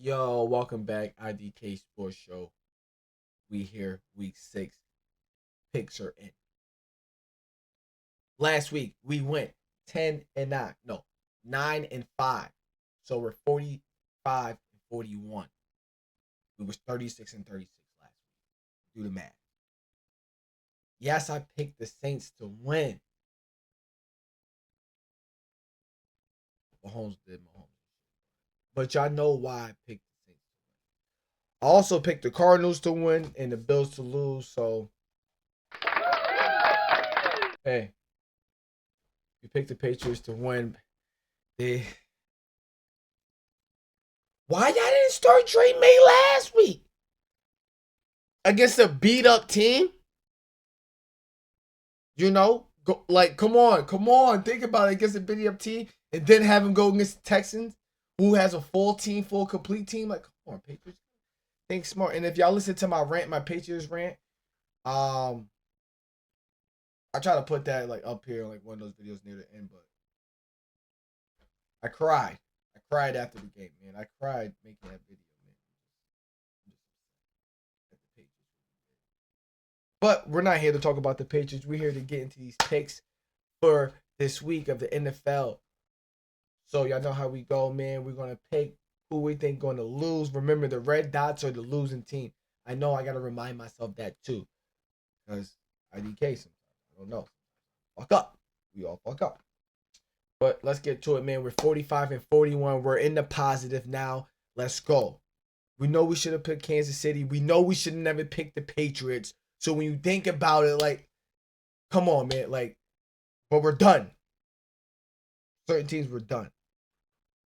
Yo, welcome back. IDK Sports Show. We here, week 6. Picks are in. Last week we went 10 and 9. No, 9 and 5. So we're 45 and 41. We was 36 and 36 last week. Do the math. Yes, I picked the Saints to win. Mahomes did Mahomes. But y'all know why I picked the Saints to win. I also picked the Cardinals to win and the Bills to lose. So hey, you picked the Patriots to win. They Why y'all didn't start Drake May last week against a beat up team? You know, come on, think about it against a beat up team, and then have him go against the Texans, who has a full team, full complete team. Like, come on, Patriots, think smart. And if y'all listen to my rant, my Patriots rant, um, I try to put that like up here, like one of those videos near the end. But I cried. I cried after the game, man. I cried making that video, man. But we're not here to talk about the Patriots. We're here to get into these picks for this week of the NFL. So y'all know how we go, man. We're gonna pick who we think going to lose. Remember, the red dots are the losing team. I know I gotta remind myself that too, because IDK sometimes. I don't know. Fuck up. We all fuck up. But let's get to it, man. We're 45 and 41. We're in the positive now. Let's go. We know we should have picked Kansas City. We know we should have never picked the Patriots. So when you think about it, like, come on, man. Like, but we're done. Certain teams were done.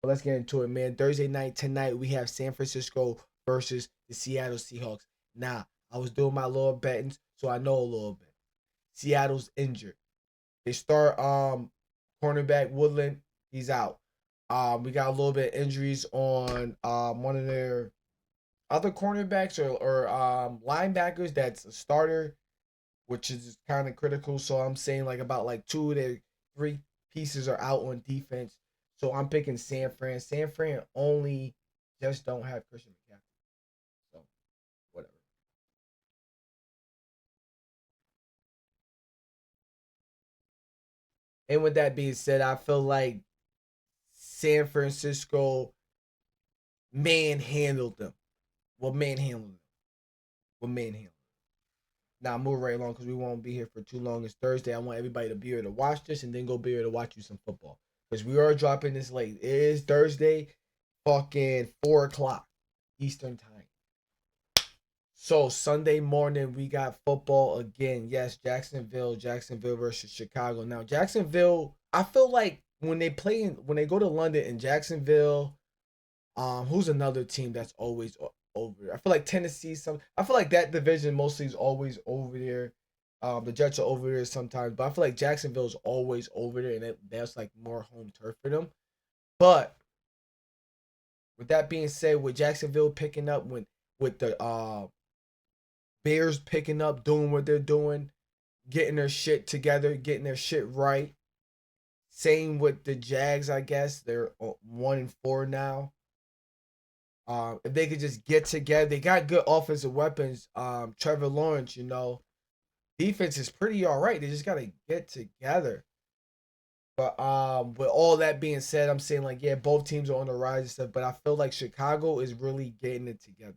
But let's get into it, man. Thursday night tonight, we have San Francisco versus the Seattle Seahawks. Now, I was doing my little betting, so I know a little bit. Seattle's injured. They start cornerback Woodland, he's out. We got a little bit of injuries on one of their other cornerbacks or linebackers that's a starter, which is kind of critical. So I'm saying like about like two of their three pieces are out on defense. So I'm picking San Fran. San Fran only just don't have Christian McCaffrey. So whatever. And with that being said, I feel like San Francisco manhandled them. Well, manhandled them. Well, manhandled. Now move right along because we won't be here for too long. It's Thursday. I want everybody to be here to watch this and then go be here to watch you some football. Because we are dropping this late. It is Thursday, fucking 4 o'clock Eastern time. So Sunday morning we got football again. Yes, Jacksonville versus Chicago. Now Jacksonville, I feel like when they go to London and Jacksonville, who's another team that's always over there? I feel like Tennessee. I feel like that division mostly is always over there. The Jets are over there sometimes, but I feel like Jacksonville's always over there, and that's like more home turf for them. But with that being said, with Jacksonville picking up, with the Bears picking up, doing what they're doing, getting their shit together, getting their shit right. Same with the Jags, I guess they're 1-4 now. If they could just get together, they got good offensive weapons. Trevor Lawrence, defense is pretty all right. They just gotta get together. But with all that being said, I'm saying like yeah, both teams are on the rise and stuff. But I feel like Chicago is really getting it together.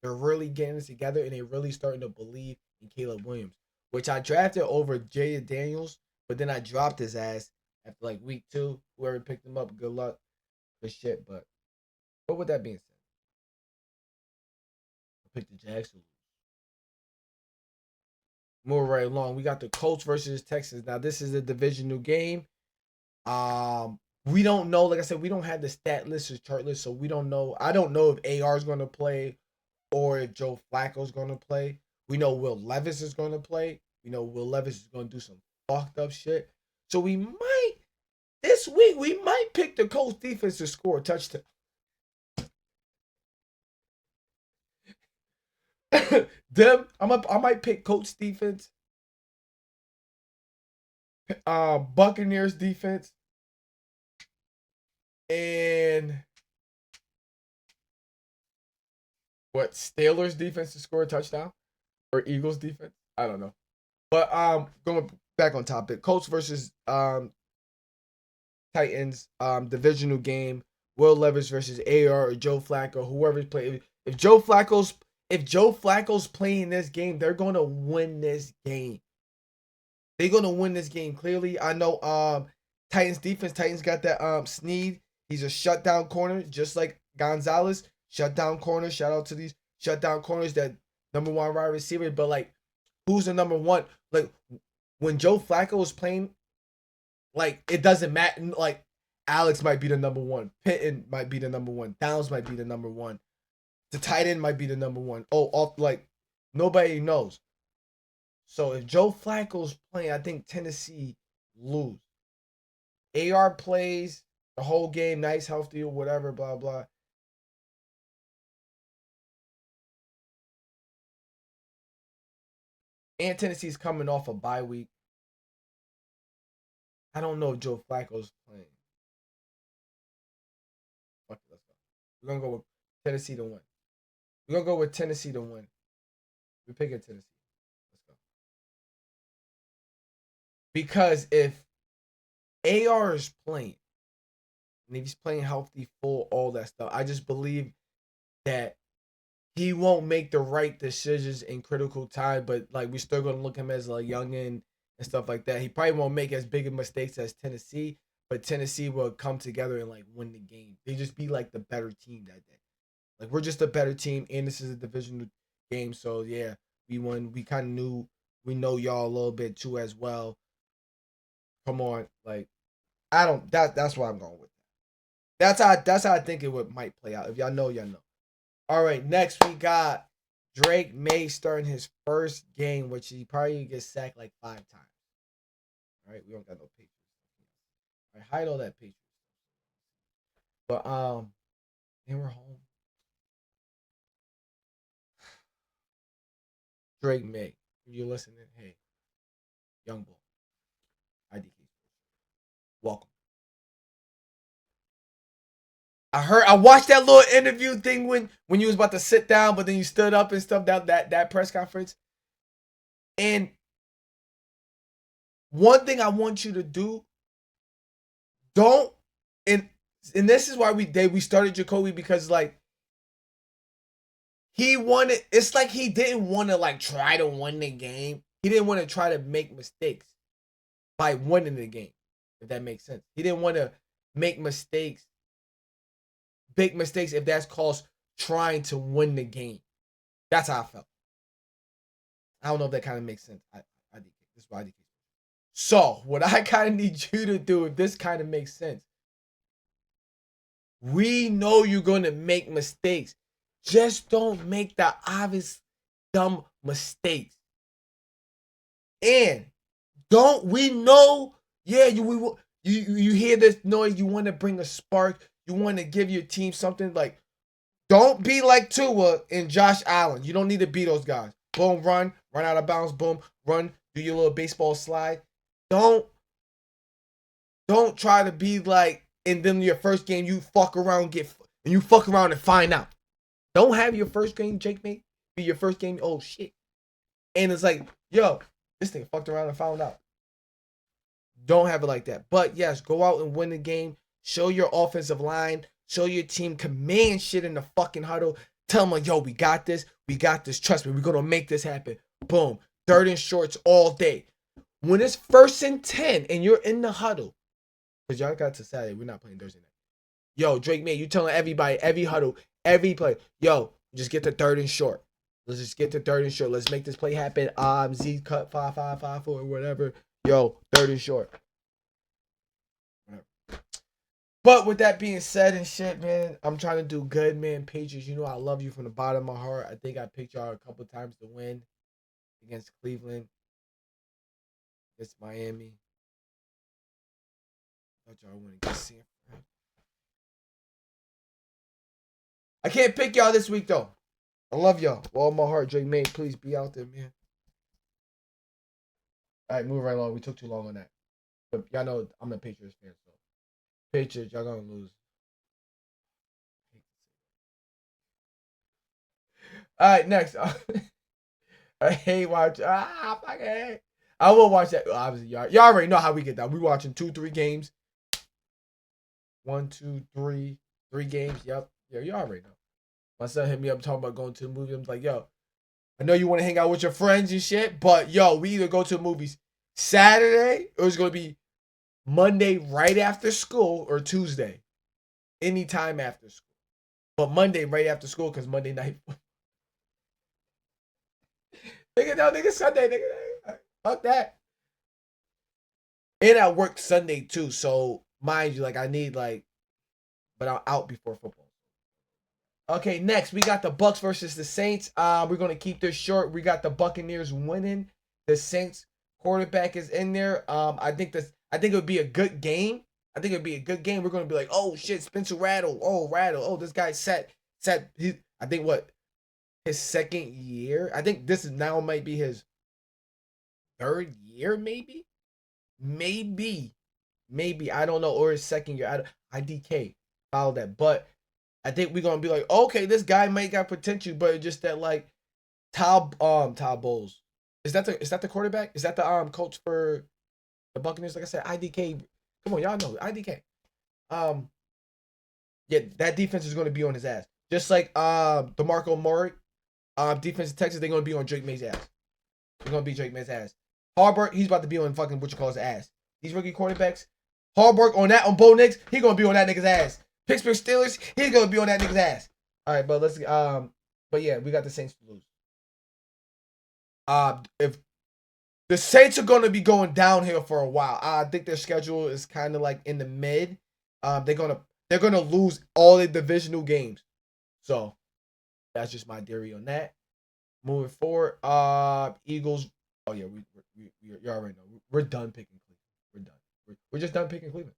They're really getting it together, and they're really starting to believe in Caleb Williams, which I drafted over Jay Daniels, but then I dropped his ass after like week 2. Whoever picked him up, good luck for shit. But with that being said, I picked the Jags. Move right along. We got the Colts versus Texans. Now this is a divisional game. We don't know. Like I said, we don't have the stat list or chart list, so we don't know. I don't know if AR is going to play or if Joe Flacco is going to play. We know Will Levis is going to play. We know Will Levis is going to do some fucked up shit. So we might this week we might pick the Colts defense to score a touchdown. I might pick Colts defense, Buccaneers defense, and what, Steelers defense to score a touchdown or Eagles defense? I don't know. But going back on topic, Colts versus Titans, divisional game. Will Levis versus AR or Joe Flacco, whoever's playing. If Joe Flacco's playing this game, they're gonna win this game. They're gonna win this game clearly. I know Titans defense. Titans got that Snead. He's a shutdown corner, just like Gonzalez. Shutdown corner. Shout out to these shutdown corners, that number one wide receiver. But like, who's the number one? Like, when Joe Flacco is playing, like, it doesn't matter. Like, Alex might be the number one. Pitton might be the number one. Downs might be the number one. The tight end might be the number one. Like, nobody knows. So if Joe Flacco's playing, I think Tennessee lose. AR plays the whole game, nice, healthy, or whatever, blah, blah. And Tennessee's coming off a bye week. I don't know if Joe Flacco's playing. Fuck it, let's go. We're going to go with Tennessee to win. We're going to go with Tennessee to win. We're picking Tennessee. Let's go. Because if AR is playing, and if he's playing healthy, full, all that stuff, I just believe that he won't make the right decisions in critical time, but like, we still gonna look at him as a youngin and stuff like that. He probably won't make as big of mistakes as Tennessee, but Tennessee will come together and like win the game. They just be like the better team that day. Like, we're just a better team, and this is a divisional game, so yeah, we won. We kind of knew, we know y'all a little bit too as well. Come on, like, I don't. That's why I'm going with. That's how I think it might play out. If y'all know, y'all know. All right, next we got Drake May starting his first game, which he probably gets sacked like 5 times. All right, we don't got no Patriots. All right, hide all that Patriots. But and we're home. Drake May, if you're listening, hey, young boy, IDK, welcome. I watched that little interview thing when you was about to sit down, but then you stood up and stuff, that press conference. And one thing I want you to do, don't, and this is why we started Jacoby, because like, he wanted, it's like he didn't want to like try to win the game. He didn't want to try to make mistakes by winning the game, if that makes sense. He didn't want to make mistakes, big mistakes, if that's called trying to win the game. That's how I felt. I don't know if that kind of makes sense. I did. This is why I did. So what I kind of need you to do, if this kind of makes sense, we know you're gonna make mistakes. Just don't make the obvious dumb mistakes. And we know, yeah, you hear this noise, you want to bring a spark, you want to give your team something. Like, don't be like Tua and Josh Allen. You don't need to be those guys. Boom, run out of bounds, boom, run, do your little baseball slide. Don't try to be like, and then your first game you fuck around and find out. Don't have your first game, Jake May, be your first game. Oh shit. And it's like, yo, this thing fucked around and found out. Don't have it like that. But yes, go out and win the game. Show your offensive line. Show your team command shit in the fucking huddle. Tell them, like, yo, we got this. We got this. Trust me, we're going to make this happen. Boom. Third and shorts all day. When it's 1st and 10 and you're in the huddle, because y'all got to Saturday, we're not playing Thursday night. Yo, Drake May, you telling everybody, every huddle, every play, yo, just get the 3rd and short. Let's just get the 3rd and short. Let's make this play happen. Z cut 5-5-5-4, whatever. Yo, 3rd and short. But with that being said and shit, man, I'm trying to do good, man. Patriots, you know I love you from the bottom of my heart. I think I picked y'all a couple times to win against Cleveland, against Miami. I thought y'all win against San Fran. I can't pick y'all this week, though. I love y'all. With all my heart, Drake May, please be out there, man. All right, move right along. We took too long on that. But y'all know I'm a Patriots fan, so Patriots, y'all gonna lose. All right, next. I hate watch. Fucking hate. I will watch that. Obviously, y'all already know how we get that. We watching 2-3 games. 1, 2, 3, 3 games. Yep. Yeah, you already know. My son hit me up talking about going to the movie. I'm like, yo, I know you want to hang out with your friends and shit, but yo, we either go to the movies Saturday or it's gonna be Monday right after school or Tuesday, anytime after school. But Monday right after school because Monday night. Nigga, no, nigga, Sunday, nigga. Fuck that. And I work Sunday too, so mind you, like I need like, but I'm out before football. Okay, next we got the Bucks versus the Saints. We're gonna keep this short. We got the Buccaneers winning. The Saints quarterback is in there. I think it would be a good game. I think it'd be a good game. We're gonna be like, oh shit, Spencer Rattle. Oh Rattle. Oh, this guy set. I think what his second year. I think this is now might be his third year, maybe I don't know, or his second year. IDK follow that, but I think we're gonna be like, okay, this guy might got potential, but it's just that like Todd Bowles. Is that the quarterback? Is that the coach for the Buccaneers? Like I said, IDK. Come on, y'all know IDK. Um, yeah, that defense is gonna be on his ass. Just like DeMarco Murray, defense of Texas, they're gonna be on Drake May's ass. They're gonna be Drake May's ass. Harbaugh, he's about to be on fucking what you call his ass. These rookie quarterbacks, Harbaugh on Bo Nix, he gonna be on that nigga's ass. Pittsburgh Steelers, he's gonna be on that nigga's ass. All right, but but yeah, we got the Saints to lose. If the Saints are gonna be going downhill for a while, I think their schedule is kind of like in the mid. They're gonna lose all the divisional games. So that's just my theory on that. Moving forward, Eagles. Oh yeah, you already know. We're done picking Cleveland. We're done. We're just done picking Cleveland.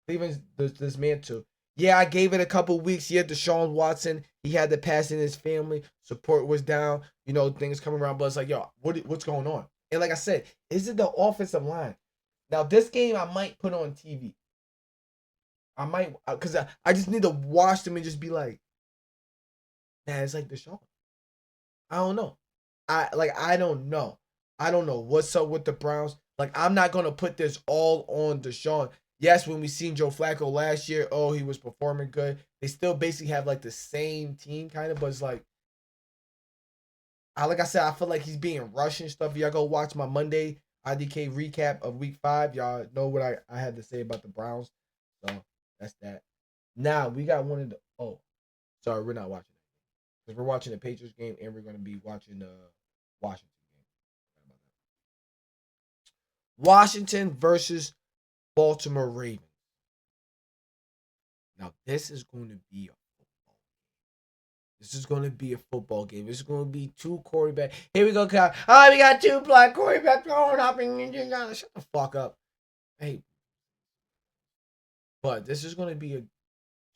Cleveland's this man too. Yeah, I gave it a couple weeks. Yeah, Deshaun Watson, he had the pass in his family. Support was down. Things coming around. But it's like, yo, what's going on? And like I said, is it the offensive line? Now, this game I might put on TV. I might, because I just need to watch them and just be like, nah, it's like Deshaun. I don't know. I don't know. I don't know what's up with the Browns. Like I'm not gonna put this all on Deshaun. Yes, when we seen Joe Flacco last year, oh he was performing good. They still basically have like the same team kind of, but it's like I said, I feel like he's being rushed and stuff. Y'all go watch my Monday IDK recap of Week 5. Y'all know what I had to say about the Browns. So that's that. Now we got one of the. Oh, sorry, we're not watching it because we're watching the Patriots game and we're gonna be watching the Washington game. Washington versus Baltimore Ravens. Now this is going to be a football. This is going to be a football game. This is going to be two quarterbacks. Here we go, Kyle. Oh, we got two black quarterbacks going up and shut the fuck up. Hey, but this is going to be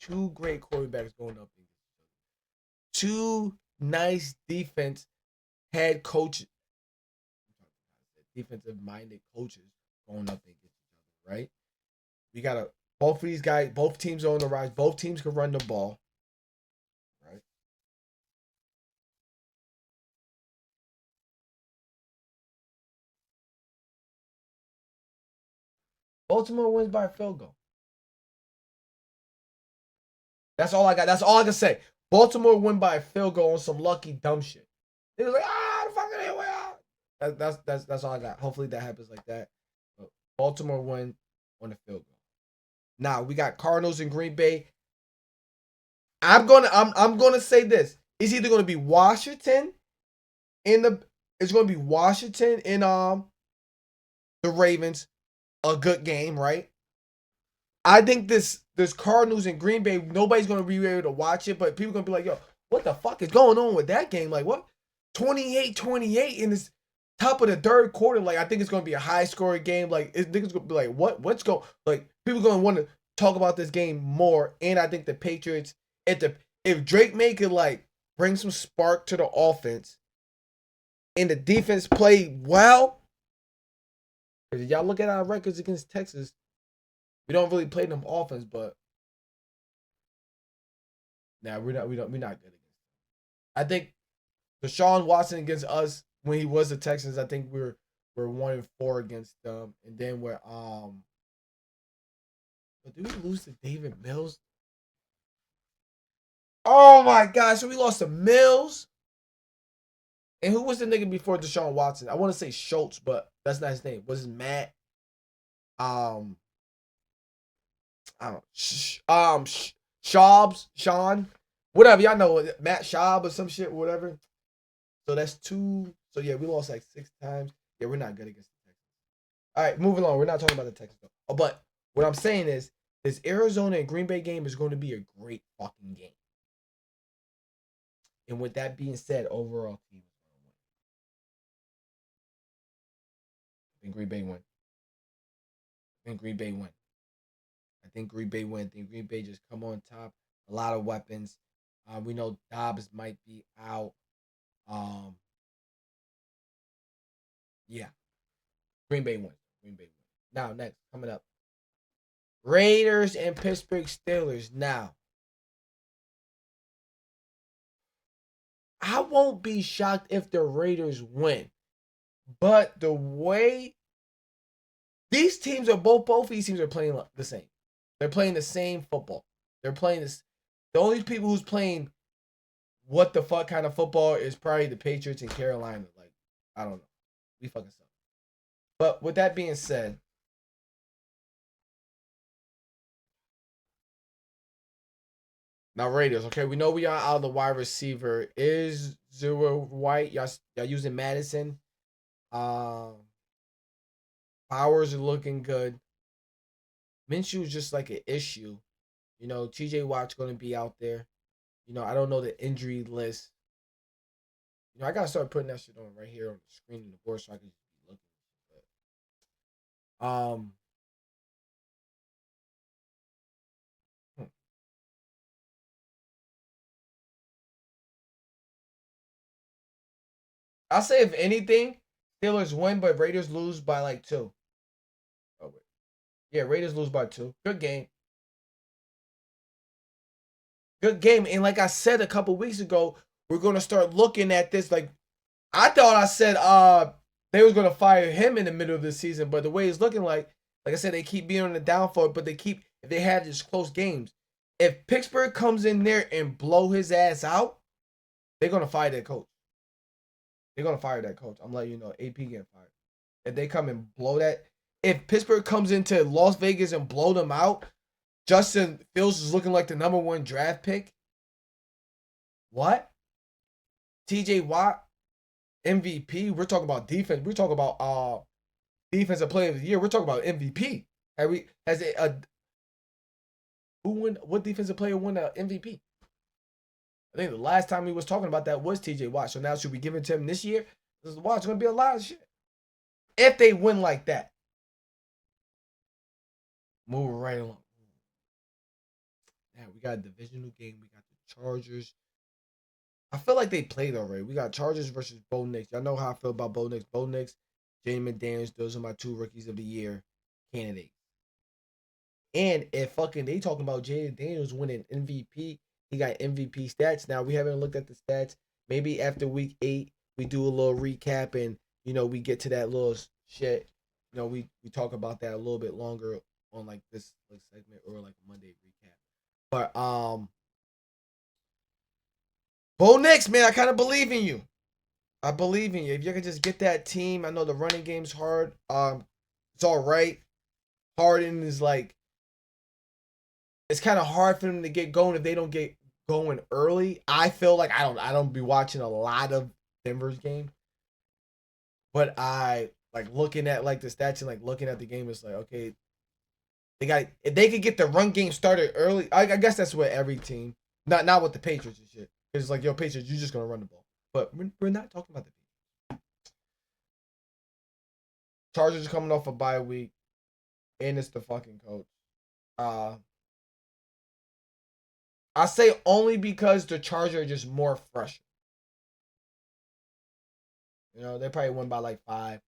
two great quarterbacks going up. Two nice head coaches, defensive minded coaches going up against each other, right? We got both of these guys, both teams are on the rise. Both teams can run the ball, right? Baltimore wins by a field goal. That's all I got. That's all I can say. Baltimore win by a field goal on some lucky dumb shit. It was like, the fucking way out. That's all I got. Hopefully that happens like that. But Baltimore win on a field goal. Now we got Cardinals and Green Bay. I'm gonna say this. It's either gonna be Washington in the it's gonna be Washington in the Ravens. A good game, right? I think this Cardinals and Green Bay, nobody's gonna be able to watch it, but people gonna be like, yo, what the fuck is going on with that game? Like what? 28-28 in this top of the third quarter. Like I think it's gonna be a high scoring game. Like niggas gonna be like, what's going like people gonna want to talk about this game more. And I think the Patriots, if Drake May could like bring some spark to the offense and the defense play well, because y'all look at our records against Texas, we don't really play them offense, but we're not good against them. I think Deshaun Watson against us when he was the Texans, I think we're 1-4 against them, and then we're but did we lose to David Mills? Oh my gosh, so we lost to Mills. And who was the nigga before Deshaun Watson? I want to say Schultz, but that's not his name. Was it Matt? Um, I don't. Schaubs, Sean, whatever y'all know, Matt Schaub or some shit, whatever. So that's 2. So yeah, we lost like 6 times. Yeah, we're not good against the Texans. All right, moving on. We're not talking about the Texans though. Oh, but what I'm saying is, this Arizona and Green Bay game is going to be a great fucking game. And with that being said, overall team is going to win. I think Green Bay win. I think Green Bay win. I think Green Bay win. I think Green Bay just come on top. A lot of weapons. We know Dobbs might be out. Yeah. Green Bay win. Green Bay win. Now, next, coming up. Raiders and Pittsburgh Steelers. Now, I won't be shocked if the Raiders win. But the way these teams are both of these teams are playing the same. They're playing the same football. They're playing this. The only people who's playing what the fuck kind of football is probably the Patriots and Carolina. Like, I don't know. We fucking suck. But with that being said, now Raiders, okay, we know we are out of the wide receiver. Is Zero White? Y'all using Madison. Powers are looking good. Minshew is just like an issue. You know, TJ Watt's going to be out there. You know, I don't know the injury list. You know, I got to start putting that shit on right here on the screen in the board so I can just be looking. But, I'll say if anything, Steelers win, but Raiders lose by like 2. Oh, wait. Yeah, Raiders lose by 2. Good game. Good game. And like I said a couple weeks ago, we're gonna start looking at this. Like I thought I said they was gonna fire him in the middle of the season, but the way it's looking like I said, they keep being on the downfall, but if they have these close games. If Pittsburgh comes in there and blow his ass out, they're gonna fire that coach. They're gonna fire that coach. I'm letting you know, AP getting fired. If they come and blow that, if Pittsburgh comes into Las Vegas and blow them out, Justin Fields is looking like the number 1 draft pick. What? TJ Watt, MVP. We're talking about defense. We're talking about defensive player of the year. We're talking about MVP. What defensive player won the MVP? I think the last time we was talking about that was TJ Watt. So now should we give it to him this year? This is Watt's gonna be a lot of shit. If they win like that. Move right along. Yeah, we got a divisional game. We got the Chargers. I feel like they played already. We got Chargers versus Bo Nix. Y'all know how I feel about Bo Nix. Bo Nix, Jaden McDaniels, those are my 2 rookies of the year candidates. And if fucking they talking about Jaden Daniels winning MVP, he got MVP stats. Now we haven't looked at the stats. Maybe after week 8, we do a little recap and we get to that little shit. We talk about that a little bit longer on like this segment or like a Monday recap. But Bo Nix, man, I kind of believe in you. I believe in you. If you can just get that team, I know the running game's hard. It's all right. Harden is like, it's kind of hard for them to get going if they don't get going early. I feel like I don't be watching a lot of Denver's game, but I like looking at like the stats and like looking at the game. It's like, okay, if they could get the run game started early. I guess that's what every team, not with the Patriots and shit. It's like, yo, Patriots, you're just gonna run the ball. But we're not talking about the Patriots. Chargers are coming off a bye week, and it's the fucking coach. I say only because the Chargers are just more fresh. They probably won by like 5.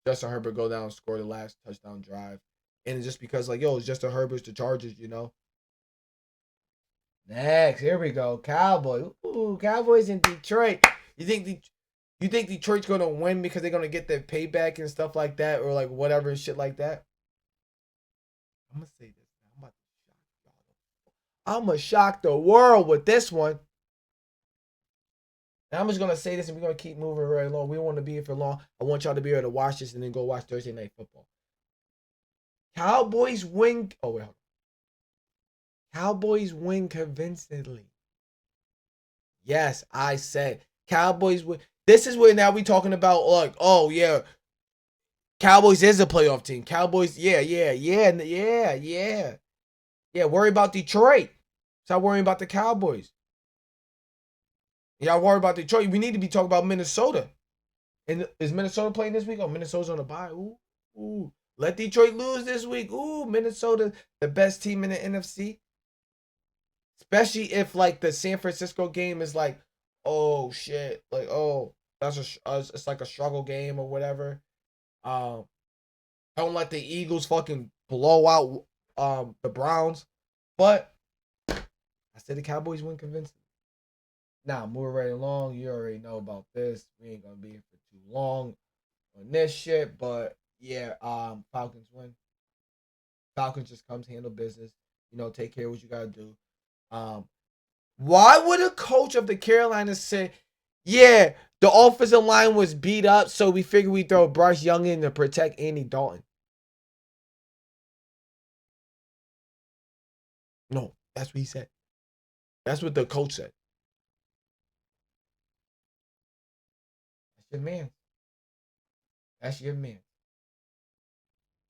Justin Herbert go down and score the last touchdown drive. And it's just because, like, yo, it's Justin Herbert's the Chargers, Next, here we go. Cowboys. Ooh, Cowboys in Detroit. You think Detroit's gonna win because they're gonna get their payback and stuff like that, or like whatever shit like that? I'm gonna say this. I'm gonna shock the world with this one. And I'm just gonna say this, and we're gonna keep moving right along. We don't want to be here for long. I want y'all to be able to watch this and then go watch Thursday Night Football. Cowboys win. Oh wait, hold on. Cowboys win convincingly. Yes, I said Cowboys win. This is where now we talking about like, oh yeah, Cowboys is a playoff team. Cowboys, yeah. Worry about Detroit. Stop worrying about the Cowboys. Y'all worry about Detroit. We need to be talking about Minnesota. And is Minnesota playing this week? Oh, Minnesota's on the bye. Ooh. Let Detroit lose this week. Ooh, Minnesota, the best team in the NFC. Especially if like the San Francisco game is like, oh shit, like oh it's like a struggle game or whatever. Don't let the Eagles fucking blow out the Browns. But I said the Cowboys win convincingly. Now, moving right along, you already know about this. We ain't gonna be here for too long on this shit, but yeah, Falcons win. Falcons just comes handle business. Take care of what you gotta do. Why would a coach of the Carolinas say, yeah, the offensive line was beat up, so we figured we'd throw Bryce Young in to protect Andy Dalton? No, that's what he said. That's what the coach said. That's your man. That's your man.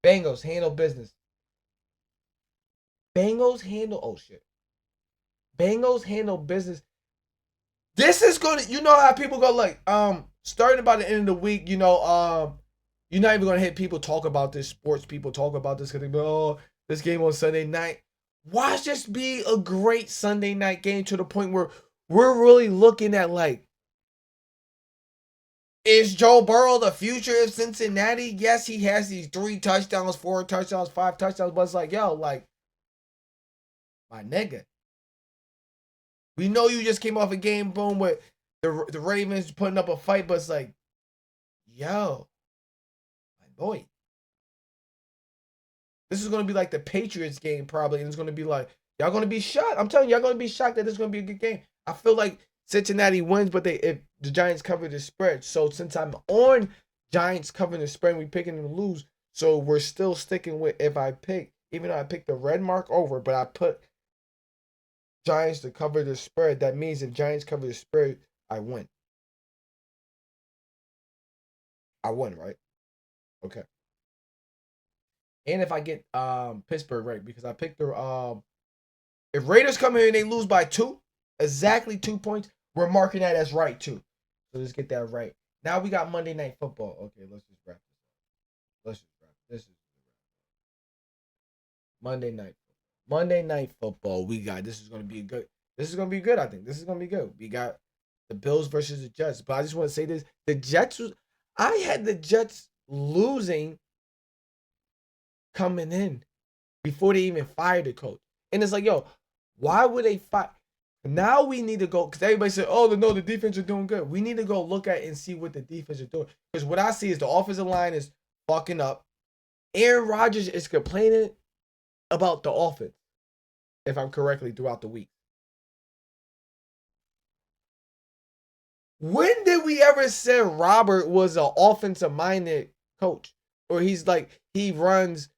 Bengals handle business. Bengals handle business. This is gonna, how people go like, starting by the end of the week, you're not even gonna hit people talk about this. Sports people talk about this because they go, oh, this game on Sunday night. Watch this be a great Sunday night game to the point where we're really looking at like, is Joe Burrow the future of Cincinnati? Yes, he has these 3 touchdowns, 4 touchdowns, 5 touchdowns, but it's like, yo, like, my nigga. We know you just came off a game, boom, with the Ravens putting up a fight, but it's like, yo, my boy. This is going to be like the Patriots game probably, and it's going to be like, y'all going to be shocked. I'm telling you, y'all going to be shocked that this is going to be a good game. I feel like Cincinnati wins, but if the Giants cover the spread. So since I'm on Giants covering the spread, we picking them to lose. So we're still sticking with if I pick, even though I picked the red mark over, but I put Giants to cover the spread. That means if Giants cover the spread, I win. I won, right? Okay. And if I get Pittsburgh right, because I picked the if Raiders come in and they lose by 2, exactly 2 points, we're marking that as right too. So let's get that right. Now we got Monday Night Football. Okay, let's just wrap this up. This is Monday Night. Monday Night Football. We got this is gonna be good. This is gonna be good. I think this is gonna be good. We got the Bills versus the Jets. But I just want to say this: the Jets I had the Jets losing coming in before they even fired the coach, and it's like, yo, why would they fire? Now we need to go because everybody said, "Oh, no, the defense are doing good." We need to go look at and see what the defense are doing because what I see is the offensive line is fucking up. Aaron Rodgers is complaining about the offense, if I'm correctly, throughout the week. When did we ever say Robert was an offensive minded coach? Or he's like he runs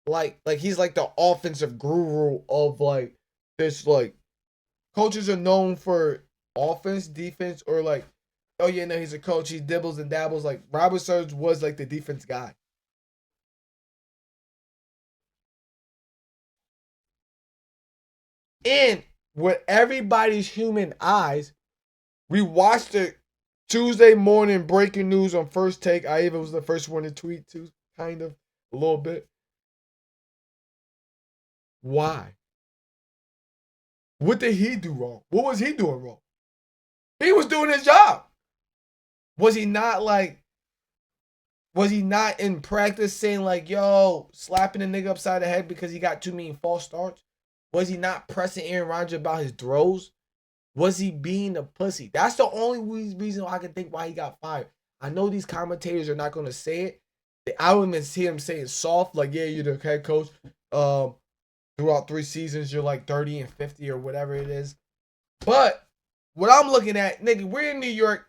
like he's like the offensive guru of like this like coaches are known for offense, defense, or like, oh yeah, no, he's a coach, he dibbles and dabbles. Like Robert Surge was like the defense guy. And with everybody's human eyes, we watched it Tuesday morning breaking news on First Take. I even was the first one to tweet too, kind of a little bit. Why? What did he do wrong? What was he doing wrong? He was doing his job. Was he not like? Was he not in practice saying like, "Yo, slapping a nigga upside the head because he got too many false starts"? Was he not pressing Aaron Rodgers about his throws? Was he being a pussy? That's the only reason I can think why he got fired. I know these commentators are not going to say it. I don't even see him saying soft, like, yeah, you're the head coach. Throughout 3 seasons, you're like 30 and 50 or whatever it is. But what I'm looking at, nigga, we're in New York.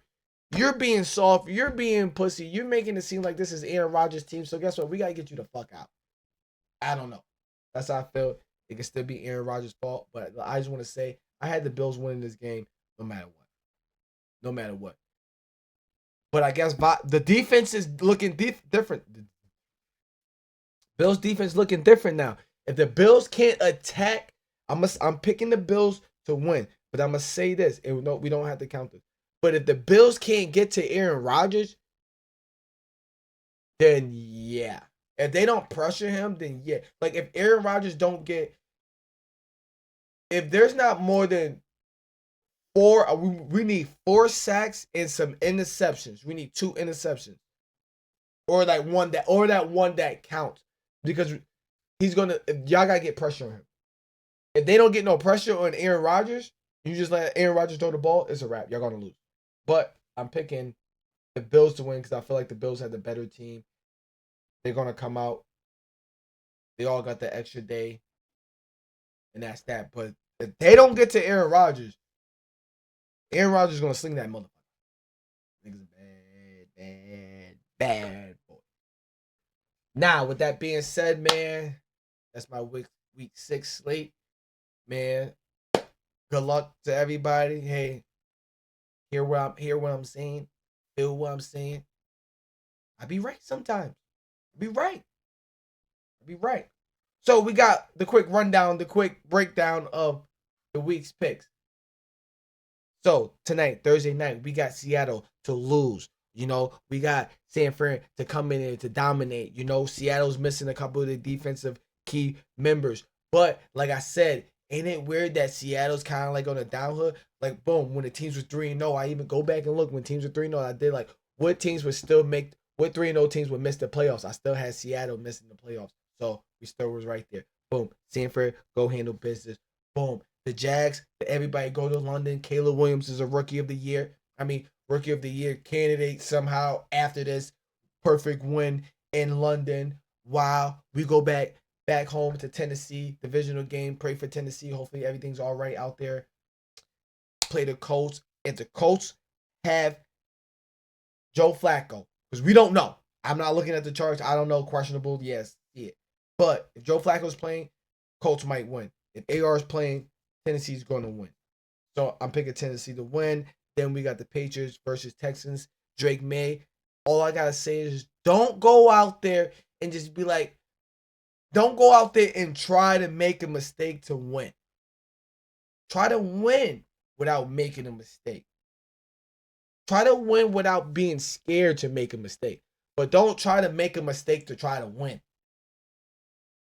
You're being soft. You're being pussy. You're making it seem like this is Aaron Rodgers' team. So guess what? We got to get you the fuck out. I don't know. That's how I feel. It can still be Aaron Rodgers' fault. But I just want to say, I had the Bills winning this game no matter what. No matter what. But I guess the defense is looking different. Bills defense looking different now. If the Bills can't attack, I'm picking the Bills to win. But I'm going to say this. And no, we don't have to count this. But if the Bills can't get to Aaron Rodgers, then yeah. If they don't pressure him, then yeah. Like if Aaron Rodgers don't get, if there's not more than 4, we need 4 sacks and some interceptions. We need 2 interceptions, or that one that counts, because he's gonna. Y'all gotta get pressure on him. If they don't get no pressure on Aaron Rodgers, you just let Aaron Rodgers throw the ball, it's a wrap. Y'all gonna lose. But I'm picking the Bills to win because I feel like the Bills have the better team. They're gonna come out. They all got the extra day, and that's that. But if they don't get to Aaron Rodgers is gonna sling that motherfucker. Niggas bad boy. Now, with that being said, man, that's my week 6 slate. Man, good luck to everybody. Hey, hear what I'm saying. Feel what I'm saying. I be right sometimes. I be right. So we got the quick rundown, the quick breakdown of the week's picks. So tonight, Thursday night, we got Seattle to lose. You know, we got San Fran to come in and to dominate. You know, Seattle's missing a couple of the defensive key members. But like I said, ain't it weird that Seattle's kind of like on a downhill? Like, boom, when the teams were 3-0, I even go back and look when teams were 3-0, I did like what teams would still make, what 3-0 teams would miss the playoffs. I still had Seattle missing the playoffs. So we still was right there. Boom, San Fran, go handle business. Boom. The Jags, everybody go to London. Caleb Williams is a rookie of the year candidate somehow after this perfect win in London. Wow. We go back home to Tennessee, divisional game. Pray for Tennessee. Hopefully everything's all right out there. Play the Colts. And the Colts have Joe Flacco. Because we don't know. I'm not looking at the charts. I don't know. Questionable. Yes. Yeah. But if Joe Flacco's playing, Colts might win. If AR is playing, Tennessee's going to win. So I'm picking Tennessee to win. Then we got the Patriots versus Texans. Drake May. All I got to say is don't go out there and just be like, don't go out there and try to make a mistake to win. Try to win without making a mistake. Try to win without being scared to make a mistake. But don't try to make a mistake to try to win.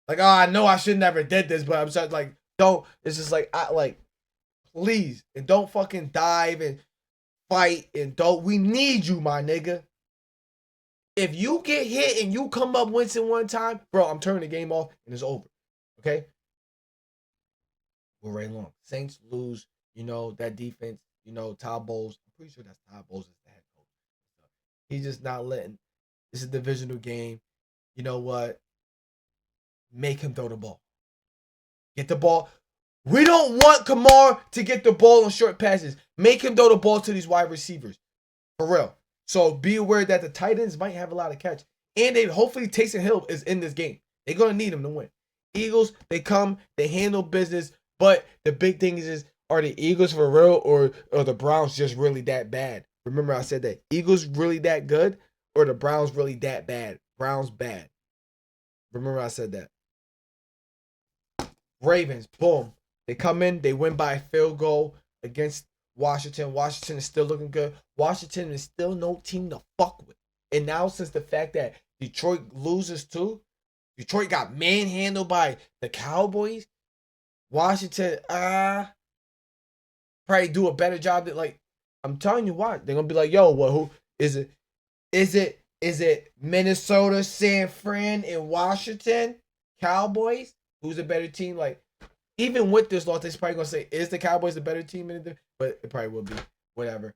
Like, oh, I know I should never did this, but I'm just like, don't. It's just like, please. And don't fucking dive and fight and don't. We need you, my nigga. If you get hit and you come up wincing one time, bro, I'm turning the game off and it's over. Okay? We're right along. Saints lose, you know, that defense, you know, Todd Bowles. I'm pretty sure that's Todd Bowles is the head coach. He's just not letting. It's a divisional game. You know what? Make him throw the ball. Get the ball. We don't want Kamar to get the ball on short passes. Make him throw the ball to these wide receivers. For real. So be aware that the tight ends might have a lot of catch. And they hopefully Taysom Hill is in this game. They're going to need him to win. Eagles, they come, they handle business. But the big thing is are the Eagles for real or the Browns just really that bad? Remember I said that. Eagles really that good or the Browns really that bad? Browns bad. Remember I said that. Ravens, boom. They come in, they win by a field goal against Washington. Washington is still looking good. Washington is still no team to fuck with. And now since the fact that Detroit loses too, Detroit got manhandled by the Cowboys. Washington, probably do a better job than, like, I'm telling you what, they're gonna be like, yo, what, who is it? Is it Minnesota, San Fran, and Washington Cowboys? Who's a better team? Like, Even with this loss, they're probably gonna say, "Is the Cowboys the better team?" But it probably will be. Whatever.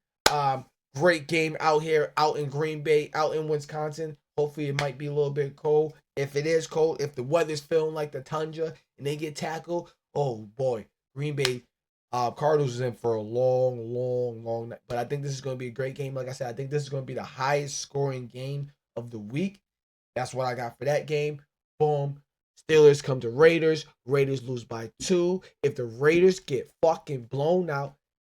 Great game out here, out in Green Bay, out in Wisconsin. Hopefully, it might be a little bit cold. If it is cold, if the weather's feeling like the tundra and they get tackled, oh boy, Green Bay, Cardinals is in for a long night. But I think this is going to be a great game. Like I said, I think this is going to be the highest scoring game of the week. That's what I got for that game. Boom. Steelers come to Raiders. Raiders lose by 2. If the Raiders get fucking blown out,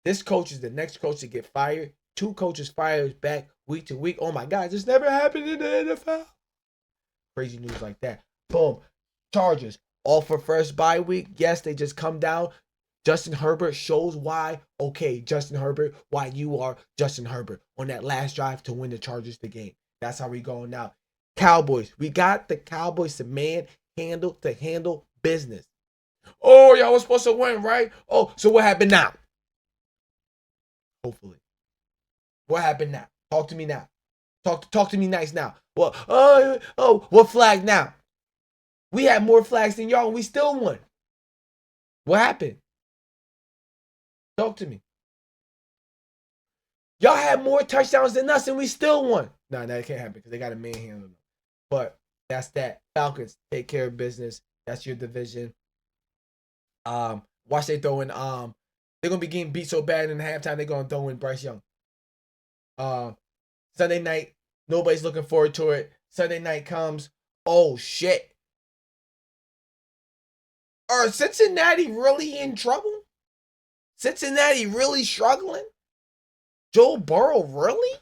this coach is the next coach to get fired. 2 coaches fired back week to week. Oh my God, this never happened in the NFL. Crazy news like that. Boom. Chargers all for first bye week. Yes, they just come down. Justin Herbert shows why. Okay, Justin Herbert, why you are Justin Herbert on that last drive to win the Chargers the game. That's how we going now. Cowboys. We got the Cowboys to handle business. Oh, y'all was supposed to win, right? Oh, so what happened now? Hopefully. What happened now? Talk to me now. Talk to me nice now. Well, what flag now? We had more flags than y'all and we still won. What happened? Talk to me. Y'all had more touchdowns than us and we still won. No, that can't happen because they got a manhandle them. But that's that. Falcons take care of business. That's your division. Watch they throw in. They're gonna be getting beat so bad in the halftime. They're gonna throw in Bryce Young. Sunday night. Nobody's looking forward to it. Sunday night comes. Oh shit. Are Cincinnati really in trouble? Cincinnati really struggling? Joe Burrow really?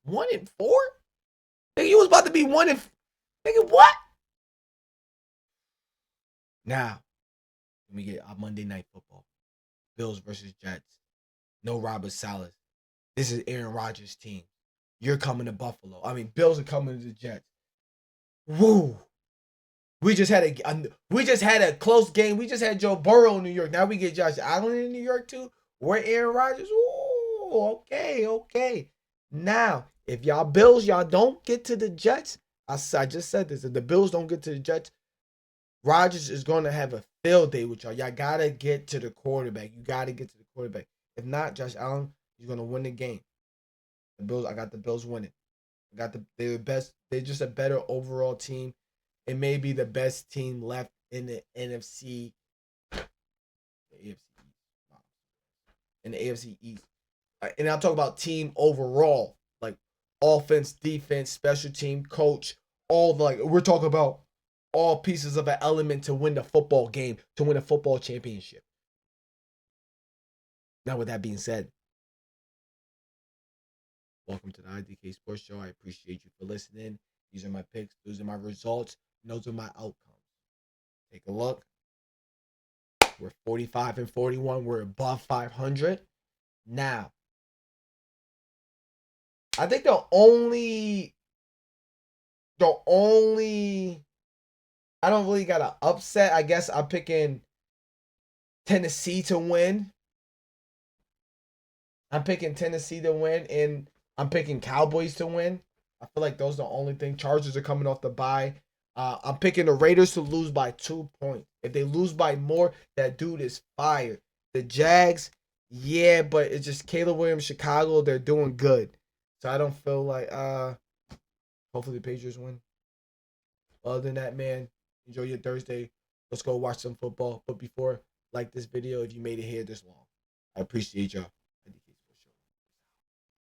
1-4? Nigga, you was about to be 1 and. Nigga, what? Now, let me get Monday Night Football. Bills versus Jets. No Robert Saleh. This is Aaron Rodgers' team. You're coming to Buffalo. I mean, Bills are coming to the Jets. Woo. We just had a close game. We just had Joe Burrow in New York. Now we get Josh Allen in New York too. We're Aaron Rodgers. Ooh, okay. Now, if y'all Bills, y'all don't get to the Jets. I just said this. If the Bills don't get to the Jets, Rodgers is going to have a field day with y'all. Y'all got to get to the quarterback. You got to get to the quarterback. If not, Josh Allen, he's going to win the game. The Bills, I got the Bills winning. They're the best. They're just a better overall team. It may be the best team left in the NFC, in the AFC East. And I'll talk about team overall, like offense, defense, special team, coach, we're talking about all pieces of an element to win the football game, to win a football championship. Now, with that being said, welcome to the IDK Sports Show. I appreciate you for listening. These are my picks. Those are my results. And those are my outcomes. Take a look. We're 45 and 41. We're above 500. Now, I think the only I don't really got an upset. I guess I'm picking Tennessee to win. I'm picking Tennessee to win, and I'm picking Cowboys to win. I feel like those are the only thing. Chargers are coming off the bye. I'm picking the Raiders to lose by 2 points. If they lose by more, that dude is fired. The Jags, yeah, but it's just Caleb Williams, Chicago. They're doing good, so I don't feel like. Hopefully the Patriots win. Other than that, man, enjoy your Thursday. Let's go watch some football. But before, like this video if you made it here this long. I appreciate y'all.